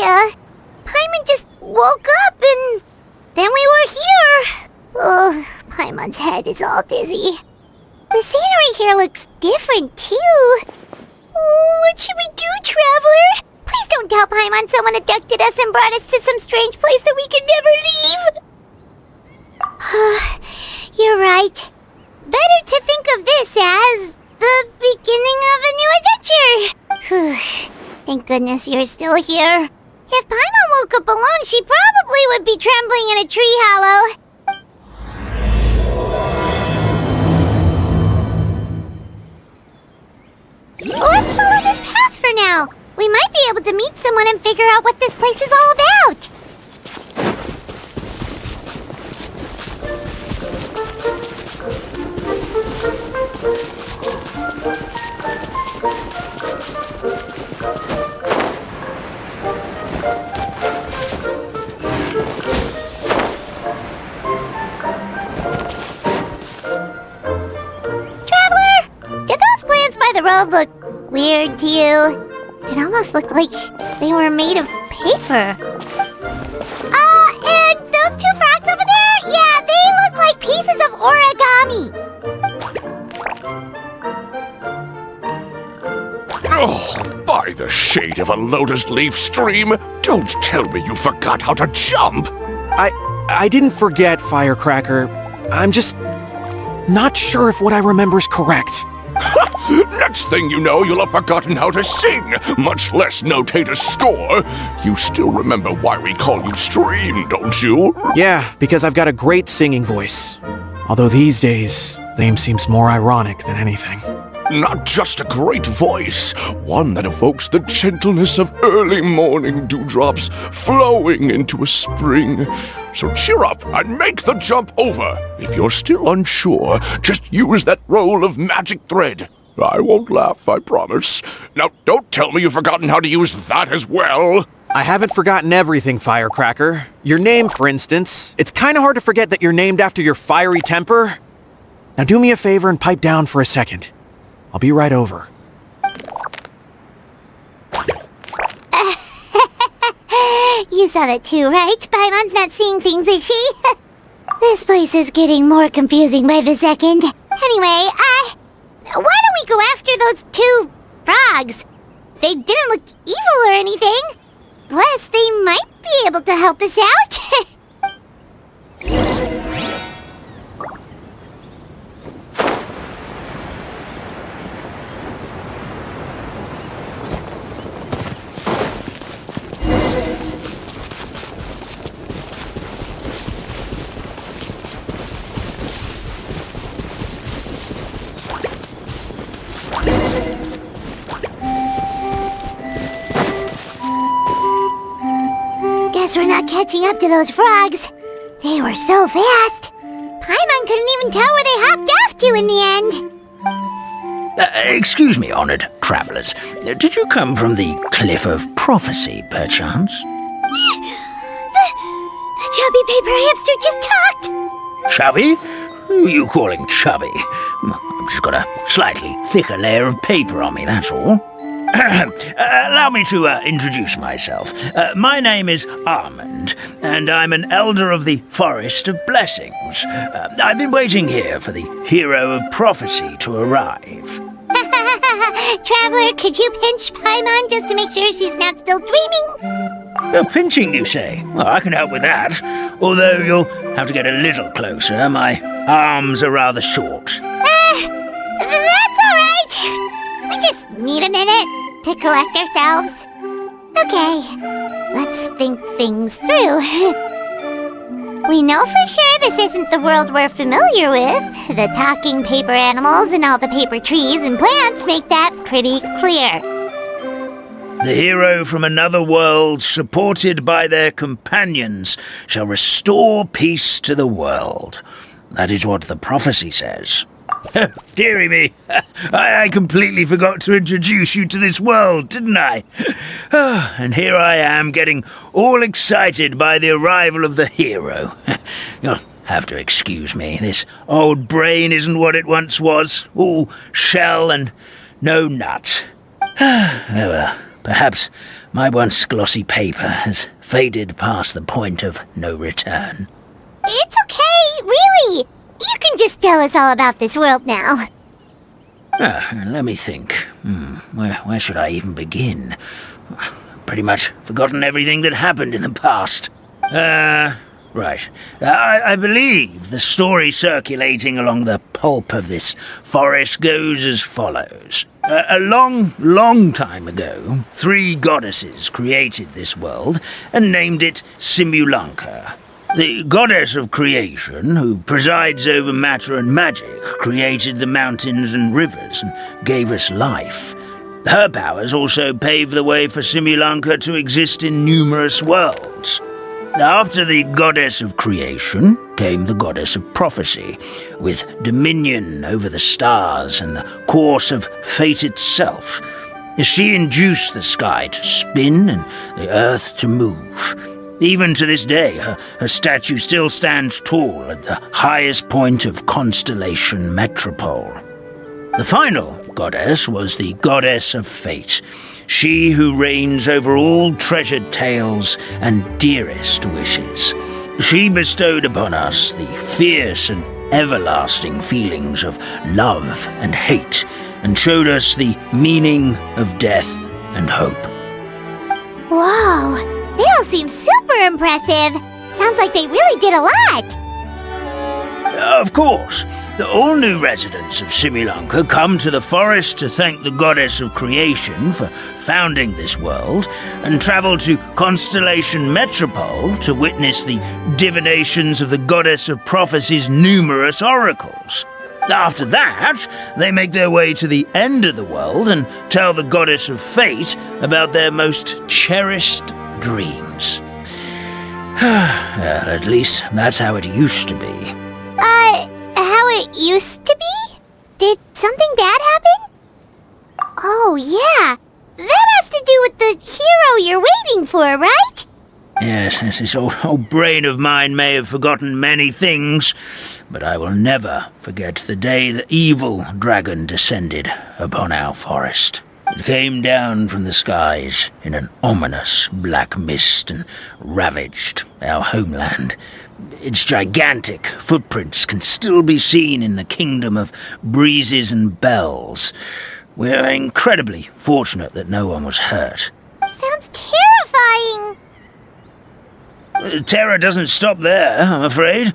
idea. Paimon just woke up and then we were here. Oh, Paimon's head is all dizzy. The scenery here looks different, too. Oh, what should we do, Traveler? Please don't tell Paimon someone abducted us and brought us to some strange place that we could never leave. You're right. Better to think of this as the beginning of a new adventure. Thank goodness you're still here. If Paimon woke up alone, she probably would be trembling in a tree hollow. Let's follow this path for now. We might be able to meet someone and figure out what this place is all about. Traveler, did those plants by the road look weird to you? It almost looked like they were made of paper. And those two frogs over there? Yeah, they look like pieces of origami. Oh, by the shade of a lotus leaf stream, don't tell me you forgot how to jump. I didn't forget, Firecracker. I'm just not sure if what I remember is correct. Next thing you know, you'll have forgotten how to sing, much less notate a score. You still remember why we call you Stream, don't you? Yeah, because I've got a great singing voice. Although these days, name seems more ironic than anything. Not just a great voice, one that evokes the gentleness of early morning dewdrops flowing into a spring. So cheer up and make the jump over. If you're still unsure, just use that roll of magic thread. I won't laugh, I promise. Now, don't tell me you've forgotten how to use that as well. I haven't forgotten everything, Firecracker. Your name, for instance. It's kind of hard to forget that you're named after your fiery temper. Now do me a favor and pipe down for a second. I'll be right over. You saw that too, right? Paimon's not seeing things, is she? This place is getting more confusing by the second. Anyway, why don't we go after those two frogs? They didn't look evil or anything. Plus, they might be able to help us out. Guess we're not catching up to those frogs. They were so fast. Paimon couldn't even tell where they hopped off to in the end. Excuse me, honored travelers. Did you come from the Cliff of Prophecy, perchance? The chubby paper hamster just talked. Chubby? Who are you calling chubby? I've just got a slightly thicker layer of paper on me, that's all. Allow me to introduce myself. My name is Armand, and I'm an elder of the Forest of Blessings. I've been waiting here for the hero of prophecy to arrive. Traveler, could you pinch Paimon just to make sure she's not still dreaming? Pinching, you say? Well, I can help with that. Although you'll have to get a little closer. My arms are rather short. That's all right. We just need a minute to collect ourselves. Okay, let's think things through. We know for sure this isn't the world we're familiar with. The talking paper animals and all the paper trees and plants make that pretty clear. The hero from another world, supported by their companions, shall restore peace to the world. That is what the prophecy says. Dearie me, I completely forgot to introduce you to this world, didn't I? And here I am, getting all excited by the arrival of the hero. You'll have to excuse me, this old brain isn't what it once was, all shell and no nut. Oh well, perhaps my once glossy paper has faded past the point of no return. It's okay, really. You can just tell us all about this world now. Let me think. Where should I even begin? Pretty much forgotten everything that happened in the past. Right. I believe the story circulating along the pulp of this forest goes as follows. A long time ago, 3 goddesses created this world and named it 𝐤𝐤𝐬𝐿. The goddess of creation, who presides over matter and magic, created the mountains and rivers and gave us life. Her powers also paved the way for 𝐤𝐤𝐬𝐿 to exist in numerous worlds. After the goddess of creation came the goddess of prophecy, with dominion over the stars and the course of fate itself. She induced the sky to spin and the earth to move. Even to this day, her statue still stands tall at the highest point of constellation Metropole. The final goddess was the goddess of fate, she who reigns over all treasured tales and dearest wishes. She bestowed upon us the fierce and everlasting feelings of love and hate, and showed us the meaning of death and hope. Whoa, they all seem super impressive. Sounds like they really did a lot. Of course, the all-new residents of 𝐤𝐤𝐬𝐿 come to the forest to thank the goddess of creation for founding this world, and travel to Constellation Metropole to witness the divinations of the goddess of prophecy's numerous oracles. After that, they make their way to the end of the world and tell the goddess of fate about their most cherished dreams. Well, at least that's how it used to be. How it used to be? Did something bad happen? Oh, yeah. That has to do with the hero you're waiting for, right? Yes, this old brain of mine may have forgotten many things, but I will never forget the day the evil dragon descended upon our forest. It came down from the skies in an ominous black mist and ravaged our homeland. Its gigantic footprints can still be seen in the kingdom of breezes and bells. We're incredibly fortunate that no one was hurt. Sounds terrifying. The terror doesn't stop there, I'm afraid.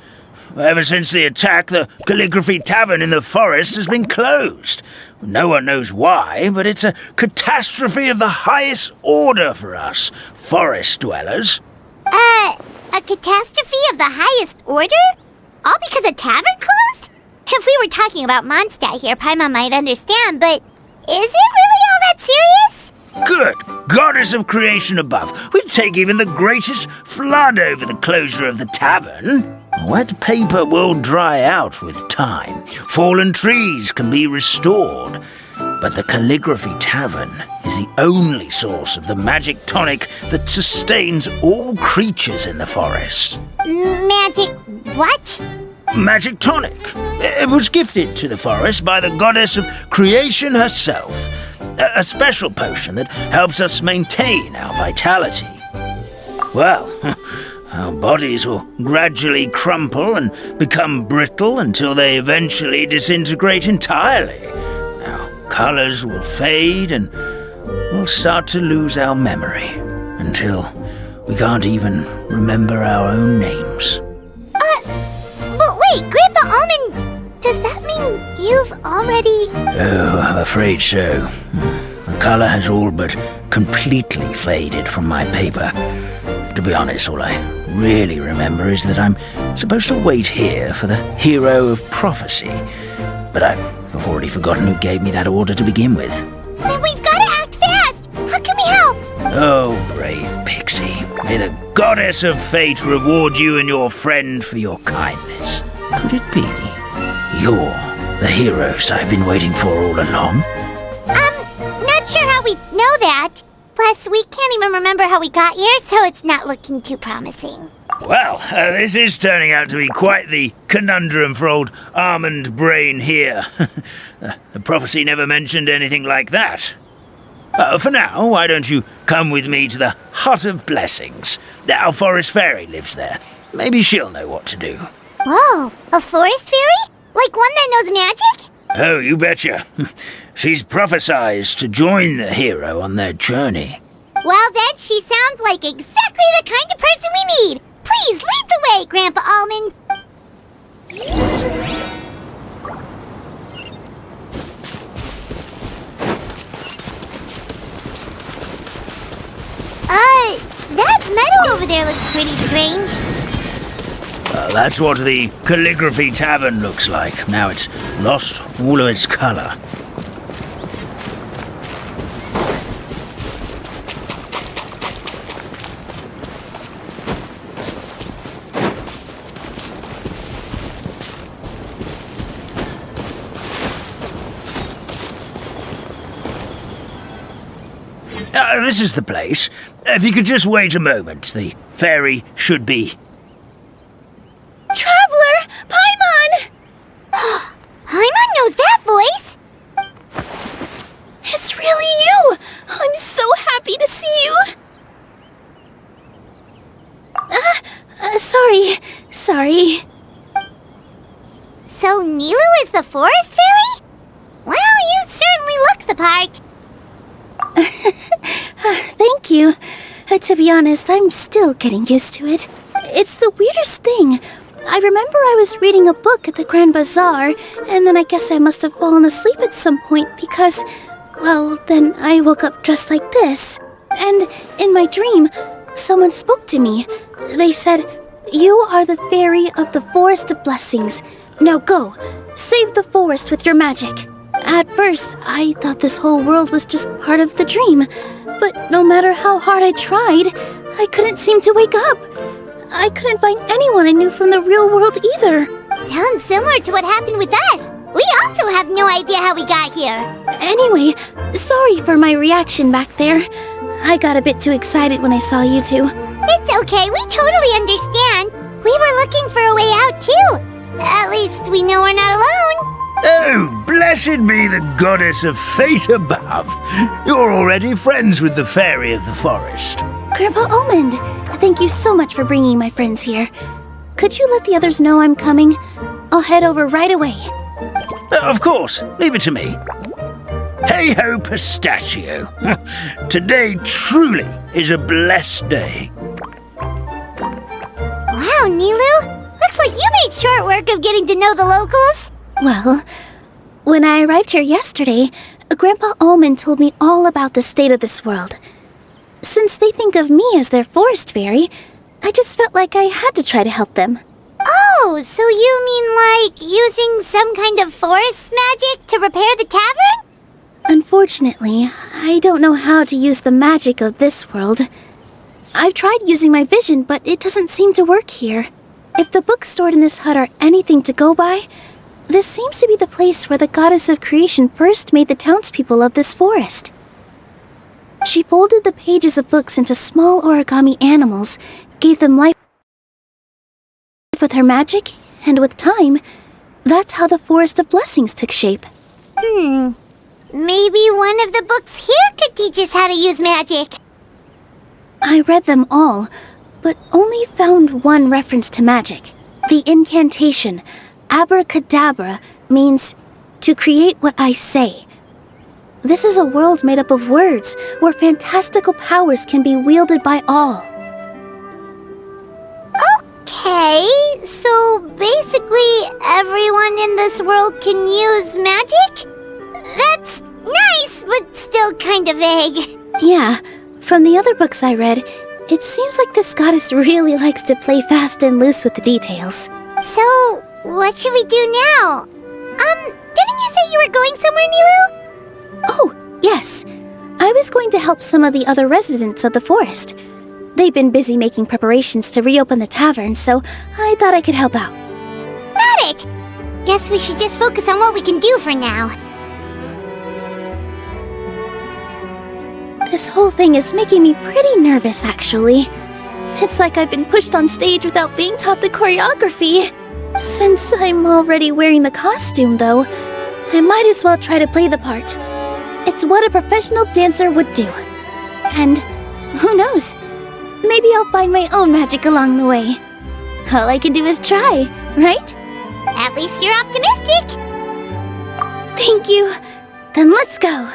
Ever since the attack, the Calligraphy Tavern in the forest has been closed. No one knows why, but it's a catastrophe of the highest order for us, forest dwellers. A catastrophe of the highest order? All because a tavern closed? If we were talking about Mondstadt here, Paimon might understand, but is it really all that serious? Good goddess of creation above, we'd take even the greatest flood over the closure of the tavern. Wet paper will dry out with time. Fallen trees can be restored. But the Calligraphy Tavern is the only source of the magic tonic that sustains all creatures in the forest. Magic what? Magic tonic. It was gifted to the forest by the goddess of creation herself. A special potion that helps us maintain our vitality. Well, our bodies will gradually crumple and become brittle until they eventually disintegrate entirely. Our colors will fade and we'll start to lose our memory until we can't even remember our own names. But wait, Grandpa Almond, does that mean you've already... Oh, I'm afraid so. The color has all but completely faded from my paper. To be honest, all I really remember is that I'm supposed to wait here for the hero of prophecy. But I've already forgotten who gave me that order to begin with. Then we've got to act fast! How can we help? Oh, brave Pixie. May the goddess of fate reward you and your friend for your kindness. Could it be you're the heroes I've been waiting for all along? Not sure how we know that. Plus, we can't even remember how we got here, so it's not looking too promising. Well, this is turning out to be quite the conundrum for old almond brain here. The prophecy never mentioned anything like that. For now, why don't you come with me to the Hut of Blessings? Our forest fairy lives there. Maybe she'll know what to do. Whoa, a forest fairy? Like one that knows magic? Oh, you betcha. She's prophesied to join the hero on their journey. Well then, she sounds like exactly the kind of person we need. Please lead the way, Grandpa Almond. That meadow over there looks pretty strange. That's what the Calligraphy Tavern looks like. Now it's lost all of its colour. This is the place. If you could just wait a moment, the fairy should be... Traveler! Paimon! Paimon knows that voice! It's really you! I'm so happy to see you! Sorry. So Nilou is the forest fairy? Well, you certainly look the part. Thank you. To be honest, I'm still getting used to it. It's the weirdest thing. I remember I was reading a book at the Grand Bazaar, and then I guess I must have fallen asleep at some point because, well, then I woke up dressed like this. And in my dream, someone spoke to me. They said, "You are the fairy of the Forest of Blessings. Now go, save the forest with your magic." At first, I thought this whole world was just part of the dream, but no matter how hard I tried, I couldn't seem to wake up. I couldn't find anyone I knew from the real world either. Sounds similar to what happened with us. We also have no idea how we got here. Anyway, sorry for my reaction back there. I got a bit too excited when I saw you two. It's okay, we totally understand. We were looking for a way out too. At least we know we're not alone. Oh, blessed be the goddess of fate above. You're already friends with the fairy of the forest. Grandpa Almond, thank you so much for bringing my friends here. Could you let the others know I'm coming? I'll head over right away. Of course, leave it to me. Hey-ho, pistachio. Today truly is a blessed day. Wow, Nilou. Looks like you made short work of getting to know the locals. Well, when I arrived here yesterday, Grandpa Almond told me all about the state of this world. Since they think of me as their forest fairy, I just felt like I had to try to help them. Oh, so you mean like using some kind of forest magic to repair the tavern? Unfortunately, I don't know how to use the magic of this world. I've tried using my vision, but it doesn't seem to work here. If the books stored in this hut are anything to go by, this seems to be the place where the goddess of creation first made the townspeople of this forest. She folded the pages of books into small origami animals, gave them life with her magic, and with time, that's how the Forest of Blessings took shape. Maybe one of the books here could teach us how to use magic. I read them all, but only found one reference to magic. The incantation, 𝓵𝓸𝓃, means to create what I say. This is a world made up of words, where fantastical powers can be wielded by all. Okay, so basically everyone in this world can use magic? That's nice, but still kind of vague. Yeah, from the other books I read, it seems like this goddess really likes to play fast and loose with the details. So, what should we do now? Didn't you say you were going somewhere, Nilou? Oh, yes. I was going to help some of the other residents of the forest. They've been busy making preparations to reopen the tavern, so I thought I could help out. Got it! Guess we should just focus on what we can do for now. This whole thing is making me pretty nervous, actually. It's like I've been pushed on stage without being taught the choreography. Since I'm already wearing the costume, though, I might as well try to play the part. It's what a professional dancer would do. And who knows? Maybe I'll find my own magic along the way. All I can do is try, right? At least you're optimistic. Thank you. Then let's go.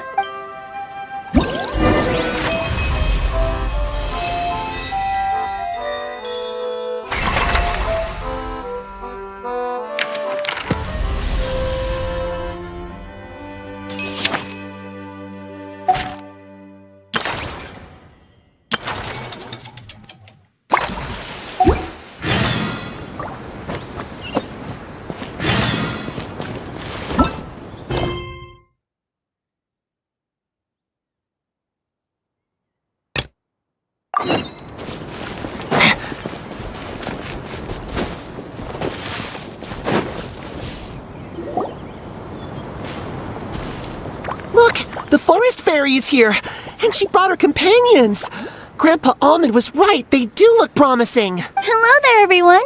Look, the forest fairy is here, and she brought her companions. Grandpa Almond was right, they do look promising. Hello there, everyone.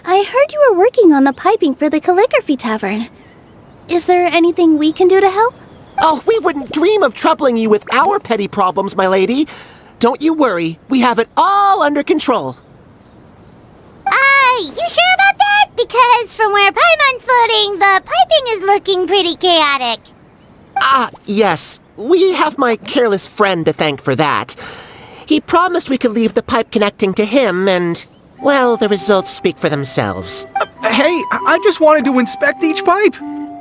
I heard you were working on the piping for the calligraphy tavern. Is there anything we can do to help? Oh, we wouldn't dream of troubling you with our petty problems, my lady. Don't you worry, we have it all under control. You sure about that? Because from where Paimon's floating, the piping is looking pretty chaotic. Ah, yes. We have my careless friend to thank for that. He promised we could leave the pipe connecting to him, and, well, the results speak for themselves. Hey, I just wanted to inspect each pipe.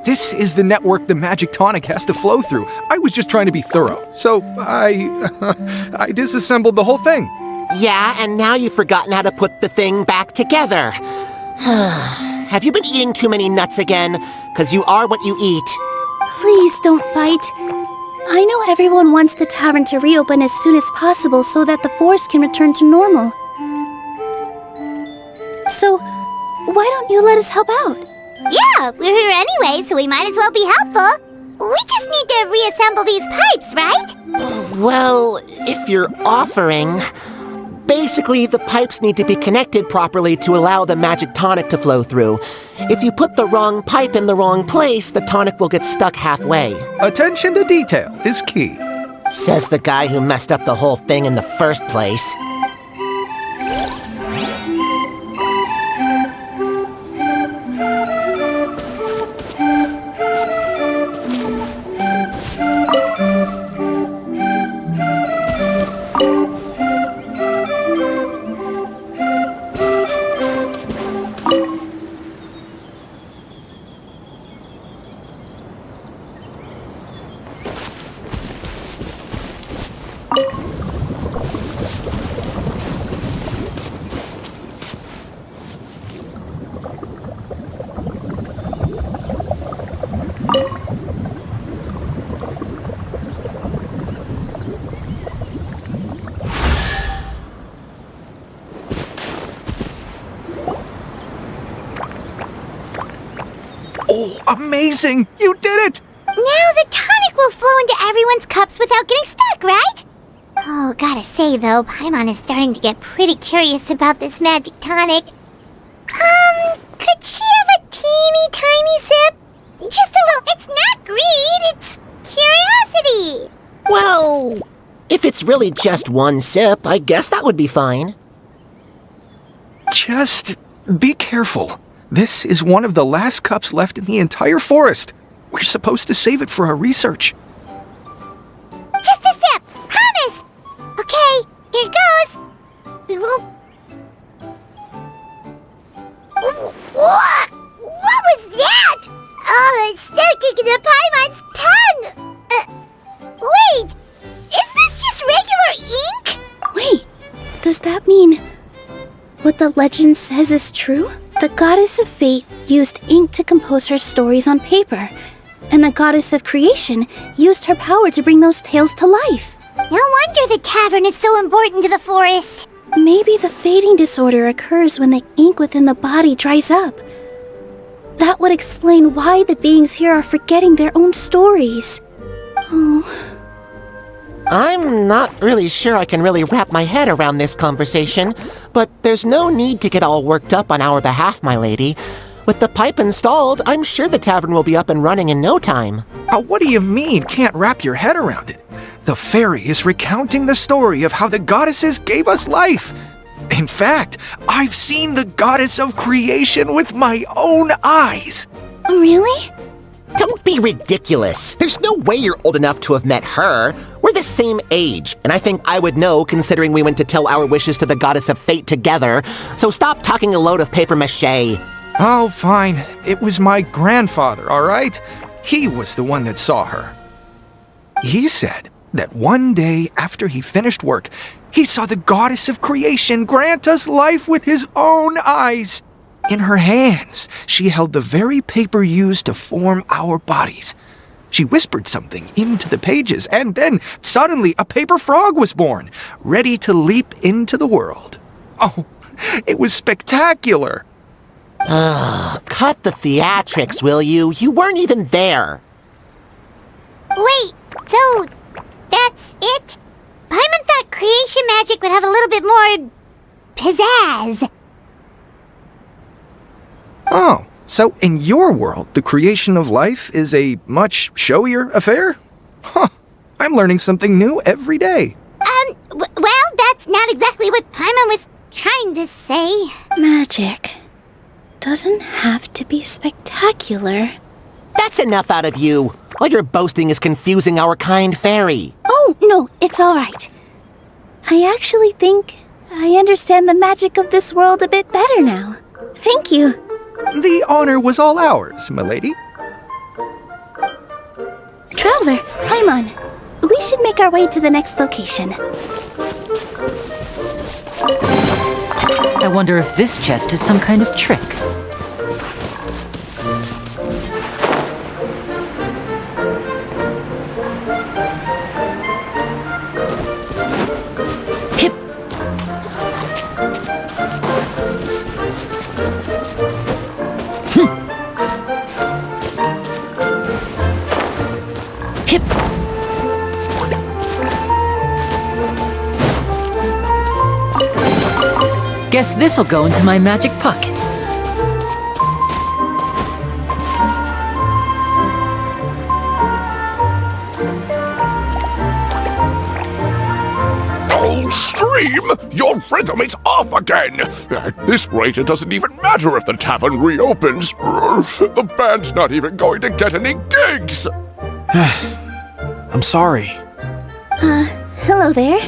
This is the network the magic tonic has to flow through. I was just trying to be thorough, so I disassembled the whole thing. Yeah, and now you've forgotten how to put the thing back together. Have you been eating too many nuts again? 'Cause you are what you eat. Please don't fight. I know everyone wants the tavern to reopen as soon as possible so that the forest can return to normal. So, why don't you let us help out? Yeah, we're here anyway, so we might as well be helpful. We just need to reassemble these pipes, right? Well, if you're offering... Basically, the pipes need to be connected properly to allow the magic tonic to flow through. If you put the wrong pipe in the wrong place, the tonic will get stuck halfway. Attention to detail is key. Says the guy who messed up the whole thing in the first place. Oh, amazing! You did it! Now the tonic will flow into everyone's cups without getting stuck, right? Oh, gotta say though, Paimon is starting to get pretty curious about this magic tonic. Could she have a teeny tiny sip? Just a little. It's not greed, it's curiosity. Well, if it's really just one sip, I guess that would be fine. Just be careful. This is one of the last cups left in the entire forest. We're supposed to save it for our research. Just a sip, promise. Okay, here goes. We won't. What was that? Oh, it's sticking to Paimon's tongue. Wait, is this just regular ink? Wait, does that mean what the legend says is true? The goddess of fate used ink to compose her stories on paper, and the goddess of creation used her power to bring those tales to life. No wonder the tavern is so important to the forest. Maybe the fading disorder occurs when the ink within the body dries up. That would explain why the beings here are forgetting their own stories. Oh. I'm not really sure I can really wrap my head around this conversation, but there's no need to get all worked up on our behalf, my lady. With the pipe installed, I'm sure the tavern will be up and running in no time. What do you mean, can't wrap your head around it? The fairy is recounting the story of how the goddesses gave us life. In fact, I've seen the goddess of creation with my own eyes. Really? Don't be ridiculous. There's no way you're old enough to have met her. We're the same age, and I think I would know considering we went to tell our wishes to the goddess of fate together. So stop talking a load of papier-mâché. Oh, fine. It was my grandfather, all right? He was the one that saw her. He said that one day after he finished work, he saw the goddess of creation grant us life with his own eyes. In her hands, she held the very paper used to form our bodies. She whispered something into the pages, and then suddenly a paper frog was born, ready to leap into the world. Oh, it was spectacular. Cut the theatrics, will you? You weren't even there. Wait, so that's it? Paimon thought creation magic would have a little bit more pizzazz. Oh, so in your world, the creation of life is a much showier affair? Huh, I'm learning something new every day. Well, that's not exactly what Paimon was trying to say. Magic doesn't have to be spectacular. That's enough out of you. All your boasting is confusing our kind fairy. Oh, no, it's all right. I actually think I understand the magic of this world a bit better now. Thank you. The honor was all ours, milady. Traveler, Paimon, we should make our way to the next location. I wonder if this chest is some kind of trick. Hip! Hip! Guess this'll go into my magic pocket. Oh, Stream! Your rhythm is off again! At this rate, it doesn't even matter if the tavern reopens. The band's not even going to get any gigs! I'm sorry. Hello there.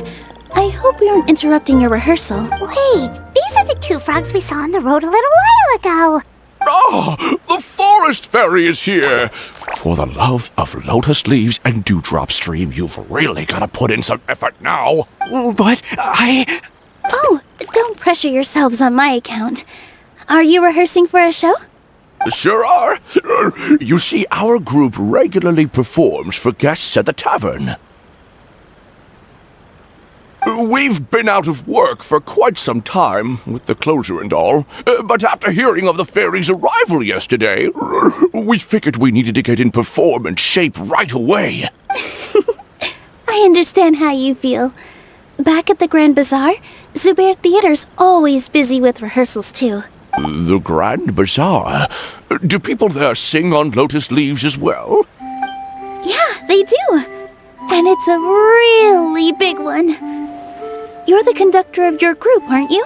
I hope we aren't interrupting your rehearsal. Wait, these are the two frogs we saw on the road a little while ago. Ah, the forest fairy is here! For the love of lotus leaves and dewdrop, Stream, you've really got to put in some effort now. But Oh, don't pressure yourselves on my account. Are you rehearsing for a show? Sure are. You see, our group regularly performs for guests at the tavern. We've been out of work for quite some time, with the closure and all, but after hearing of the fairy's arrival yesterday, we figured we needed to get in performance shape right away. I understand how you feel. Back at the Grand Bazaar, 𝓵𝓸𝓳𝓸𝓵 Theater's always busy with rehearsals too. The Grand Bazaar? Do people there sing on lotus leaves as well? Yeah, they do. And it's a really big one. You're the conductor of your group, aren't you?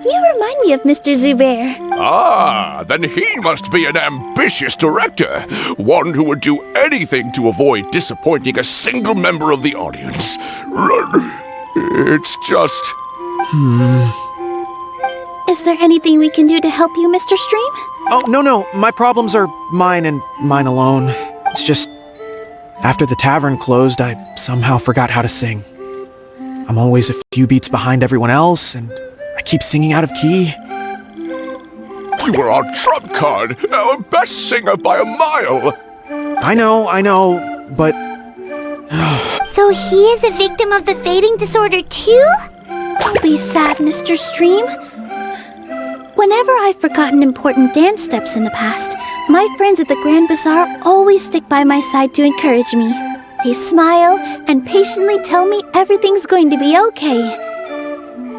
You remind me of Mr. 𝓵𝓷𝓳𝓸𝓵. Ah, then he must be an ambitious director, one who would do anything to avoid disappointing a single member of the audience. It's just... Is there anything we can do to help you, Mr. Stream? Oh, no. My problems are mine and mine alone. It's just, after the tavern closed, I somehow forgot how to sing. I'm always a few beats behind everyone else, and I keep singing out of key. You were our trump card, our best singer by a mile. I know, but... So he is a victim of the fading disorder too? Don't be sad, Mr. Stream. Whenever I've forgotten important dance steps in the past, my friends at the Grand Bazaar always stick by my side to encourage me. They smile and patiently tell me everything's going to be okay.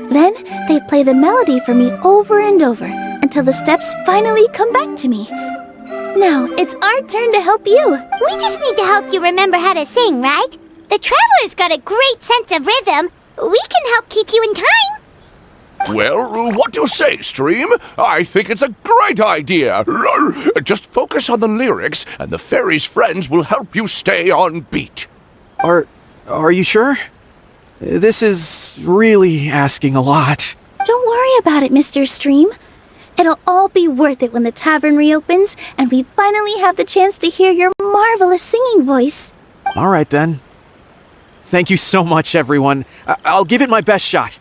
Then they play the melody for me over and over, until the steps finally come back to me. Now, it's our turn to help you. We just need to help you remember how to sing, right? The Traveler's got a great sense of rhythm. We can help keep you in time. Well, what do you say, Stream? I think it's a great idea. Just focus on the lyrics, and the fairy's friends will help you stay on beat. Are you sure? This is really asking a lot. Don't worry about it, Mr. Stream. It'll all be worth it when the tavern reopens and we finally have the chance to hear your marvelous singing voice. All right, then. Thank you so much, everyone. I'll give it my best shot.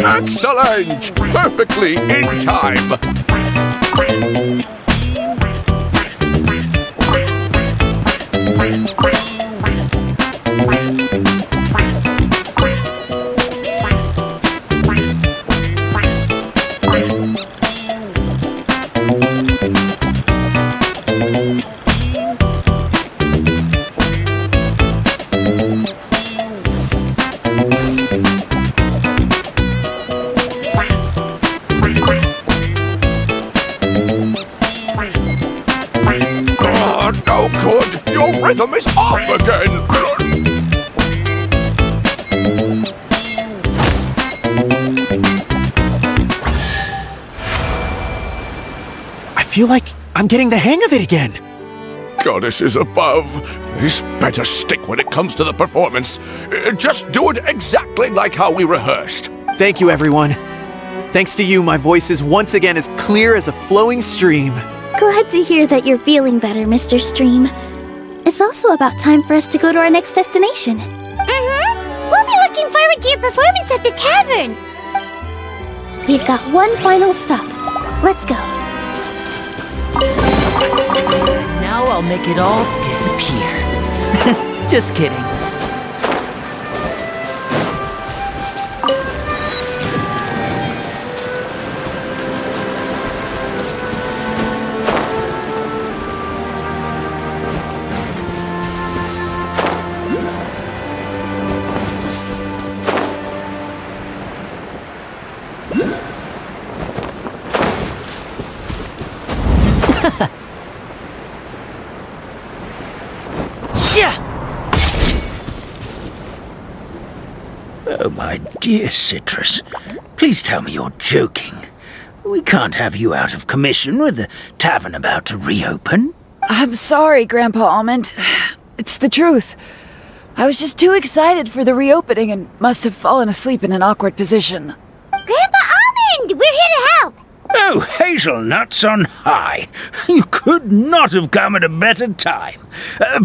Excellent! Perfectly in time! No good! Your rhythm is off again! I feel like I'm getting the hang of it again. Goddesses above, this better stick when it comes to the performance. Just do it exactly like how we rehearsed. Thank you, everyone. Thanks to you, my voice is once again as clear as a flowing stream. Glad to hear that you're feeling better, Mr. Stream. It's also about time for us to go to our next destination. We'll be looking forward to your performance at the tavern. We've got one final stop. Let's go. Now I'll make it all disappear. Just kidding. Oh, my dear Citrus, please tell me you're joking. We can't have you out of commission with the tavern about to reopen. I'm sorry, Grandpa Almond. It's the truth. I was just too excited for the reopening and must have fallen asleep in an awkward position. Grandpa Almond, we're here to help. Oh, hazelnuts on high. You could not have come at a better time.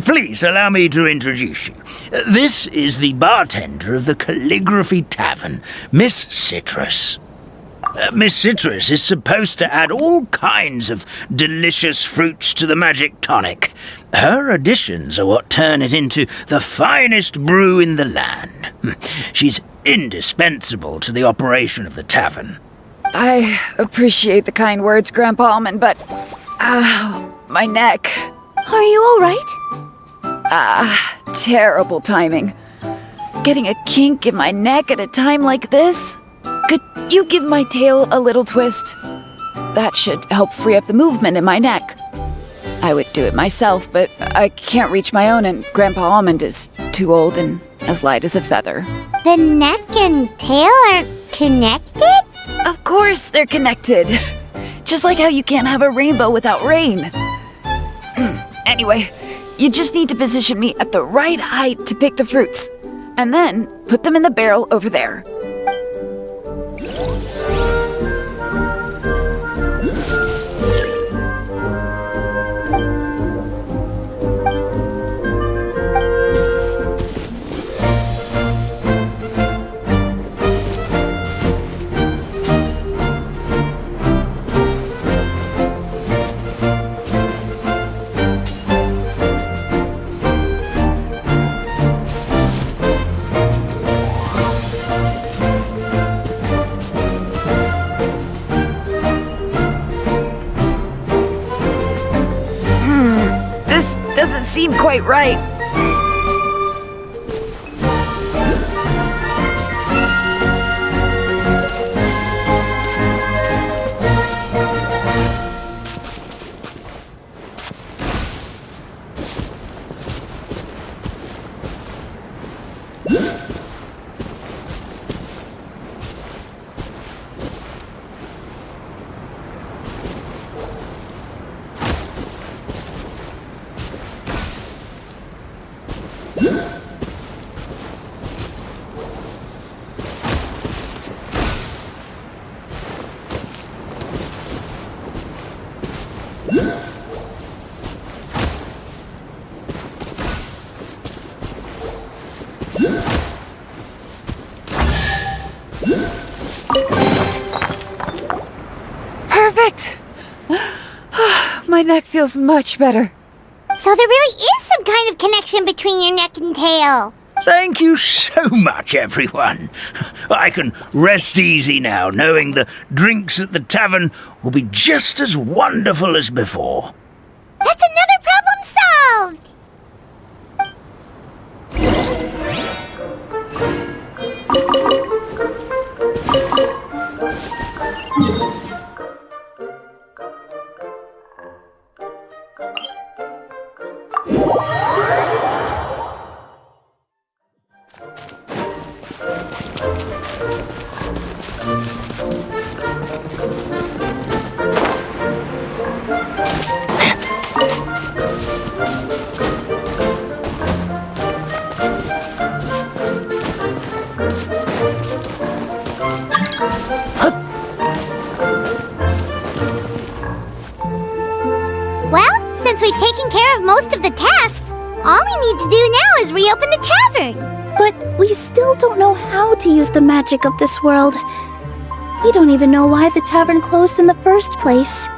Please allow me to introduce you. This is the bartender of the Calligraphy Tavern, Miss Citrus. Miss Citrus is supposed to add all kinds of delicious fruits to the magic tonic. Her additions are what turn it into the finest brew in the land. She's indispensable to the operation of the tavern. I appreciate the kind words, Grandpa Almond, but... my neck. Are you all right? Terrible timing. Getting a kink in my neck at a time like this? Could you give my tail a little twist? That should help free up the movement in my neck. I would do it myself, but I can't reach my own, and Grandpa Almond is too old and as light as a feather. The neck and tail are connected? Of course they're connected. Just like how you can't have a rainbow without rain. Anyway, you just need to position me at the right height to pick the fruits, and then put them in the barrel over there. seem quite right. Perfect! My neck feels much better. So there really is some kind of connection between your neck and tail. Thank you so much, everyone. I can rest easy now, knowing the drinks at the tavern will be just as wonderful as before. That's another problem solved! Well, since we've taken care of most of the tasks, all we need to do now is reopen the tavern. But we still don't know how to use the magic of this world. We don't even know why the tavern closed in the first place.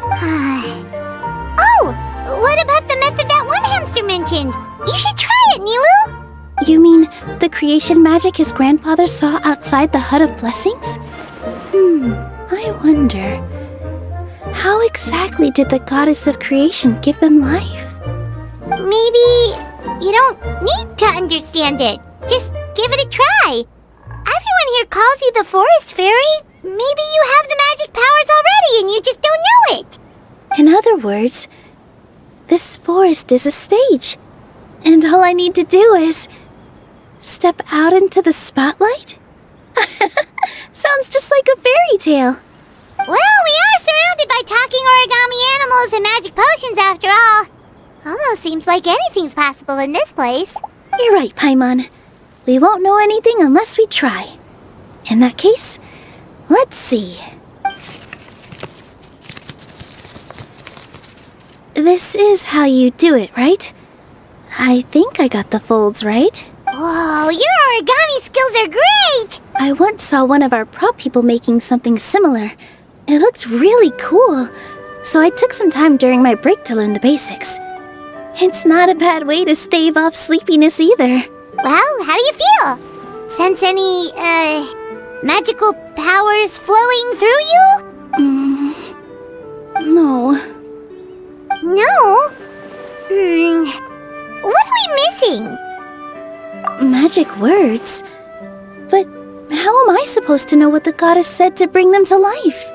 Oh, what about the method that one hamster mentioned? You should try it, Nilu. You mean the creation magic his grandfather saw outside the Hut of Blessings? I wonder. How exactly did the goddess of creation give them life? Maybe you don't need to understand it. Just give it a try. Everyone here calls you the Forest Fairy. Maybe you have the magic powers already and you just don't know it. In other words, this forest is a stage. And all I need to do is step out into the spotlight? Sounds just like a fairy tale. Well, we are surrounded by talking origami animals and magic potions after all. Almost seems like anything's possible in this place. You're right, Paimon. We won't know anything unless we try. In that case, let's see. This is how you do it, right? I think I got the folds right. Whoa, your origami skills are great! I once saw one of our prop people making something similar. It looked really cool, so I took some time during my break to learn the basics. It's not a bad way to stave off sleepiness either. Well, how do you feel? Sense any, magical powers flowing through you? No. No? What are we missing? Magic words? But how am I supposed to know what the goddess said to bring them to life?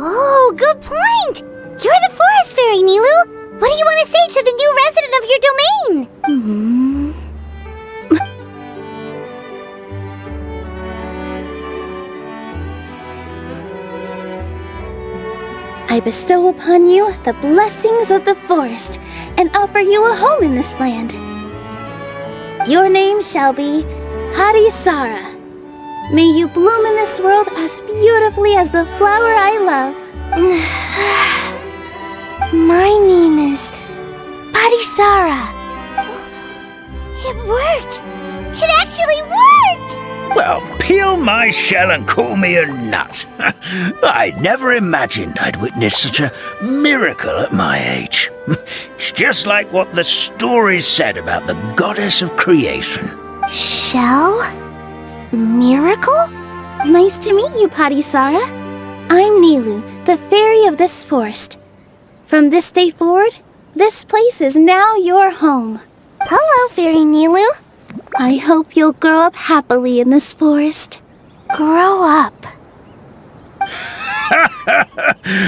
Oh, good point! You're the Forest Fairy, Nilu! What do you want to say to the new resident of your domain? I bestow upon you the blessings of the forest and offer you a home in this land. Your name shall be Harisara. May you bloom in this world as beautifully as the flower I love. My name is Harisara. It worked! It actually worked! Well, peel my shell and call me a nut. I'd never imagined I'd witness such a miracle at my age. It's just like what the stories said about the goddess of creation. Shell? Miracle? Nice to meet you, Harisara. I'm Nilu, the fairy of this forest. From this day forward, This place is now your home. Hello, Fairy Nilou. I hope you'll grow up happily in this forest. Grow up.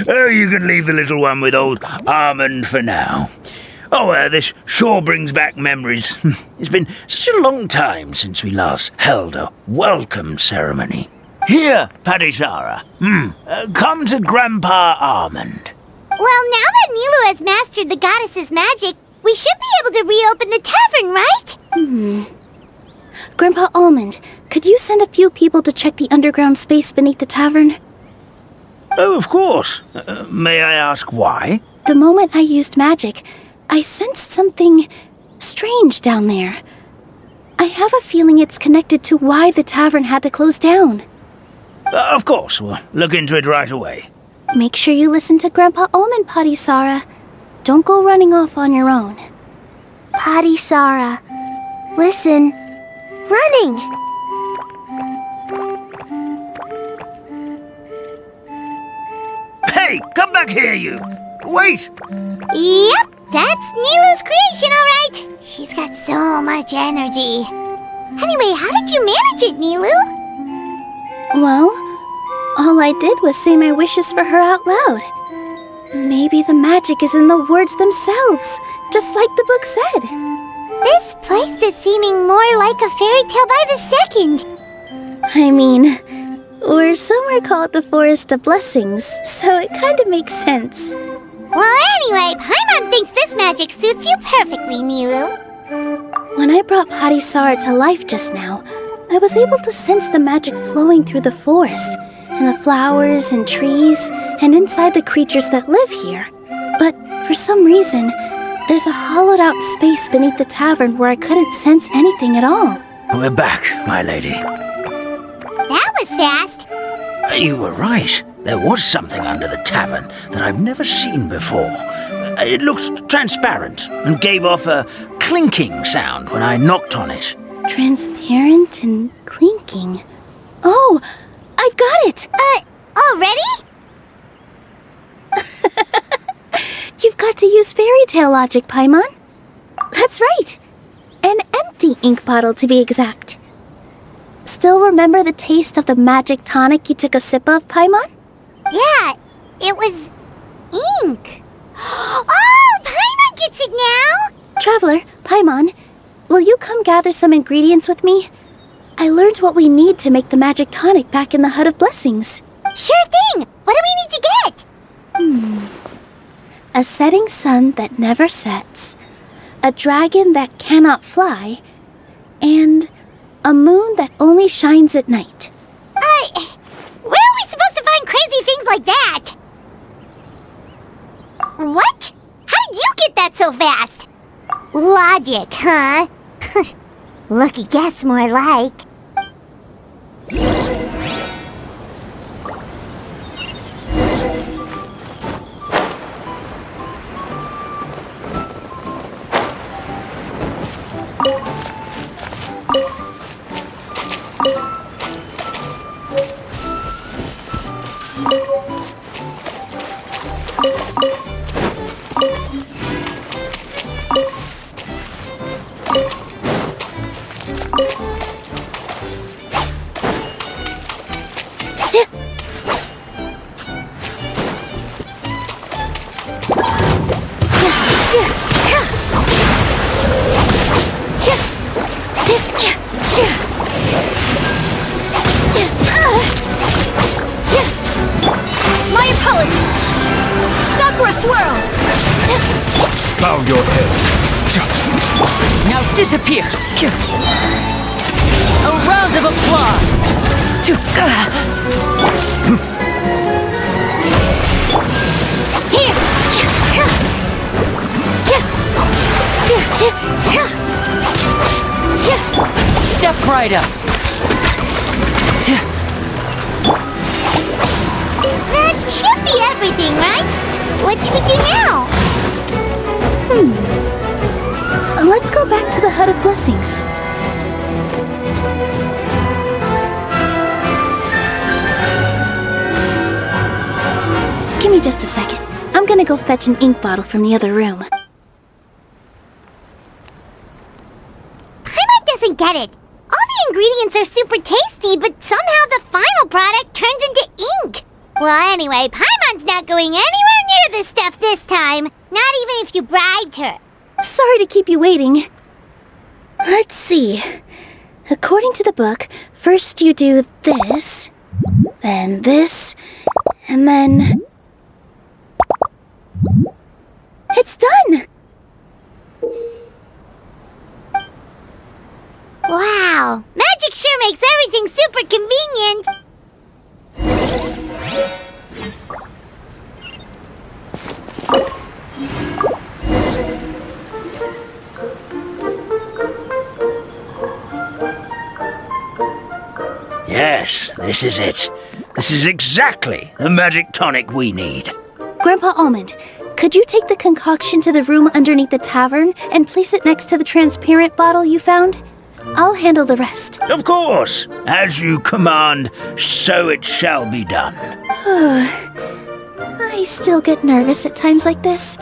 Oh, you can leave the little one with old Almond for now. Oh, this sure brings back memories. It's been such a long time since we last held a welcome ceremony. Here, 𝓵𝓸𝓳𝓸𝓂. Come to Grandpa Almond. Well, now that Nilou has mastered the goddess's magic, we should be able to reopen the tavern, right? Grandpa Almond, could you send a few people to check the underground space beneath the tavern? Oh, of course. May I ask why? The moment I used magic, I sensed something strange down there. I have a feeling it's connected to why the tavern had to close down. Of course, we'll look into it right away. Make sure you listen to Grandpa Almond, 𝓵𝓸𝓳𝓸𝓂. Don't go running off on your own. 𝓵𝓸𝓳𝓸𝓂. Listen. Running. Hey, come back here, you! Wait! Yep, that's Nilou's creation, all right. She's got so much energy. Anyway, how did you manage it, Nilou? Well, all I did was say my wishes for her out loud. Maybe the magic is in the words themselves, just like the book said. This place is seeming more like a fairy tale by the second. I mean, or somewhere called the Forest of Blessings, so it kind of makes sense. Well, anyway, Paimon thinks this magic suits you perfectly, Nilou. When I brought 𝓵𝓸𝓳𝓸𝓂 to life just now, I was able to sense the magic flowing through the forest, and the flowers and trees, and inside the creatures that live here. But for some reason, there's a hollowed-out space beneath the tavern where I couldn't sense anything at all. We're back, my lady. That was fast. You were right. There was something under the tavern that I've never seen before. It looked transparent and gave off a clinking sound when I knocked on it. Transparent and clinking. Oh, I've got it! Already? You've got to use fairy tale logic, Paimon. That's right. An empty ink bottle, to be exact. Still remember the taste of the magic tonic you took a sip of, Paimon? Yeah, it was ink. Oh, Paimon gets it now! Traveler, Paimon, will you come gather some ingredients with me? I learned what we need to make the magic tonic back in the Hut of Blessings. Sure thing! What do we need to get? A setting sun that never sets, a dragon that cannot fly, and a moon that only shines at night. Where are we supposed to find crazy things like that? What? How did you get that so fast? Logic, huh? Lucky guess, more like. My apologies! Sakura Swirl! Bow your head. Now disappear! A round of applause! Step right up! That should be everything, right? What should we do now? Let's go back to the Hut of Blessings. Give me just a second. I'm gonna go fetch an ink bottle from the other room. doesn't get it. All the ingredients are super tasty, but somehow the final product turns into ink. Well, anyway, Paimon's not going anywhere near this stuff this time. Not even if you bribed her. Sorry to keep you waiting. Let's see. According to the book, first you do this, then this, and then... It's done! Wow, magic sure makes everything super convenient. Yes, this is it. This is exactly the magic tonic we need. Grandpa Almond, could you take the concoction to the room underneath the tavern and place it next to the transparent bottle you found? I'll handle the rest. Of course. As you command, so it shall be done. I still get nervous at times like this.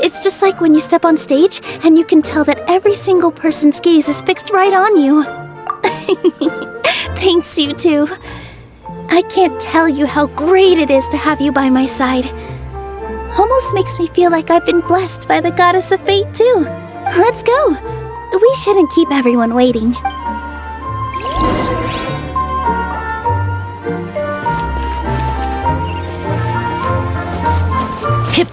It's just like when you step on stage and you can tell that every single person's gaze is fixed right on you. Thanks, you two. I can't tell you how great it is to have you by my side. Almost makes me feel like I've been blessed by the goddess of fate, too. Let's go. We shouldn't keep everyone waiting. Hip.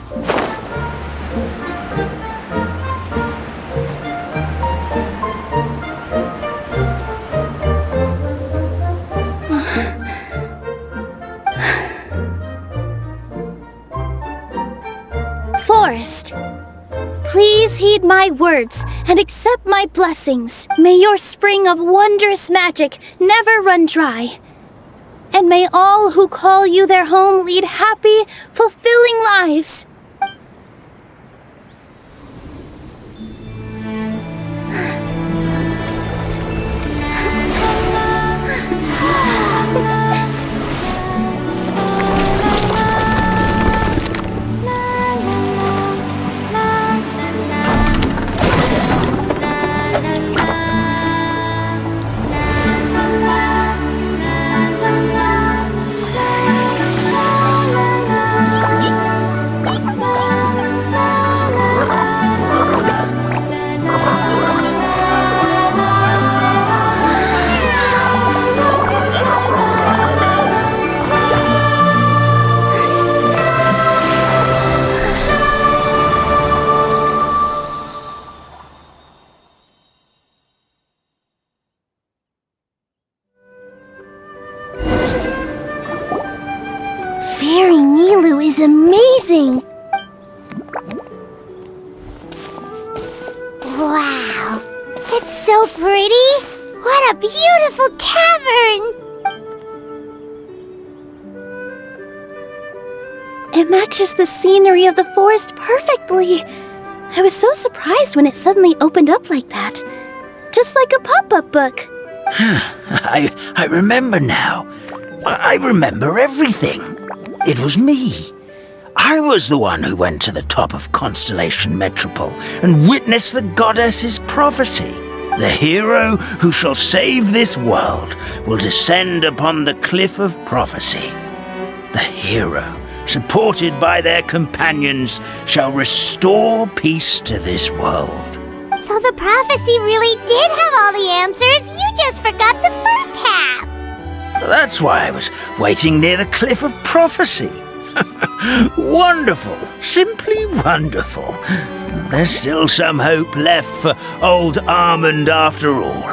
Forest, please heed my words and accept my blessings. May your spring of wondrous magic never run dry. And may all who call you their home lead happy, fulfilling lives. Fairy Nilou is amazing! Wow, it's so pretty! What a beautiful tavern! It matches the scenery of the forest perfectly. I was so surprised when it suddenly opened up like that. Just like a pop-up book. I remember now. I remember everything. It was me. I was the one who went to the top of Constellation Metropole and witnessed the goddess's prophecy. The hero who shall save this world will descend upon the cliff of prophecy. The hero, supported by their companions, shall restore peace to this world. So the prophecy really did have all the answers. You just forgot the first half. That's why I was waiting near the cliff of prophecy. Wonderful, simply wonderful. There's still some hope left for old Almond after all.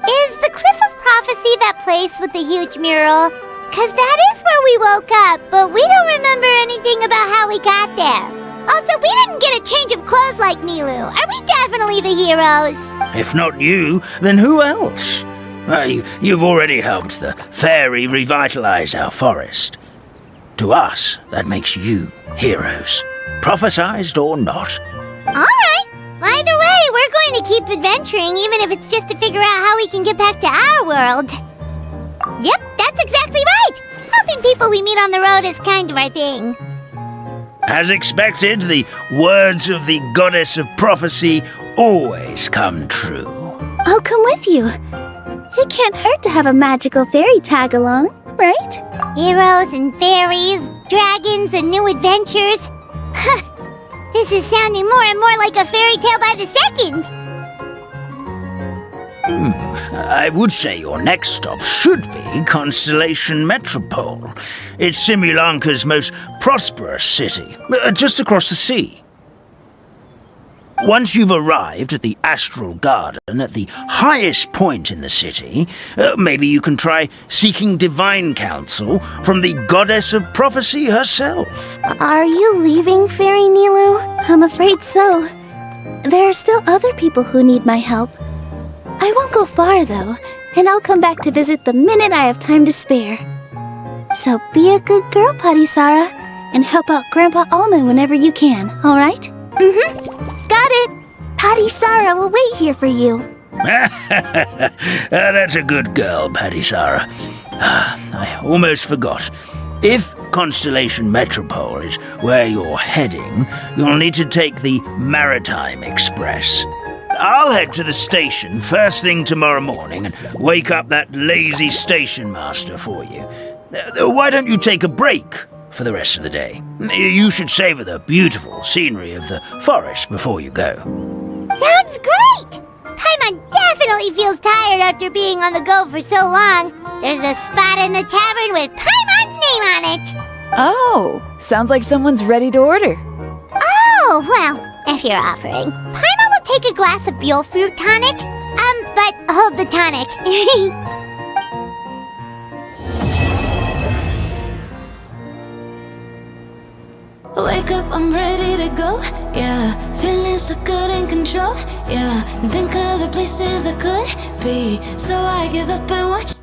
Is the Cliff of Prophecy that place with the huge mural? 'Cause that is where we woke up, but we don't remember anything about how we got there. Also, we didn't get a change of clothes like Nilou. Are we definitely the heroes? If not you, then who else? You've already helped the fairy revitalize our forest. To us, that makes you heroes, prophesized or not. Alright. Either way, we're going to keep adventuring, even if it's just to figure out how we can get back to our world. Yep, that's exactly right. Helping people we meet on the road is kind of our thing. As expected, the words of the goddess of prophecy always come true. I'll come with you. It can't hurt to have a magical fairy tag along, right? Heroes and fairies, dragons and new adventures. This is sounding more and more like a fairy tale by the second. I would say your next stop should be Constellation Metropole. It's 𝐤𝐤𝐳𝐝's most prosperous city, just across the sea. Once you've arrived at the Astral Garden at the highest point in the city, maybe you can try seeking divine counsel from the goddess of prophecy herself. Are you leaving, Fairy Nilou? I'm afraid so. There are still other people who need my help. I won't go far, though, and I'll come back to visit the minute I have time to spare. So be a good girl, 𝓵𝓸𝓫, and help out Grandpa Alma whenever you can, all right? Got it! 𝓵𝓸𝓫 will wait here for you. That's a good girl, 𝓵𝓸𝓫. I almost forgot. If Constellation Metropole is where you're heading, you'll need to take the Maritime Express. I'll head to the station first thing tomorrow morning and wake up that lazy station master for you. Why don't you take a break for the rest of the day? You should savor the beautiful scenery of the forest before you go. Sounds great! Paimon definitely feels tired after being on the go for so long. There's a spot in the tavern with Paimon's name on it. Oh, sounds like someone's ready to order. Oh, well, if you're offering, Paimon will take a glass of Bule fruit tonic. But hold the tonic. Wake up, I'm ready to go, yeah. Feeling so good in control, yeah. Think of the places I could be, so I give up and watch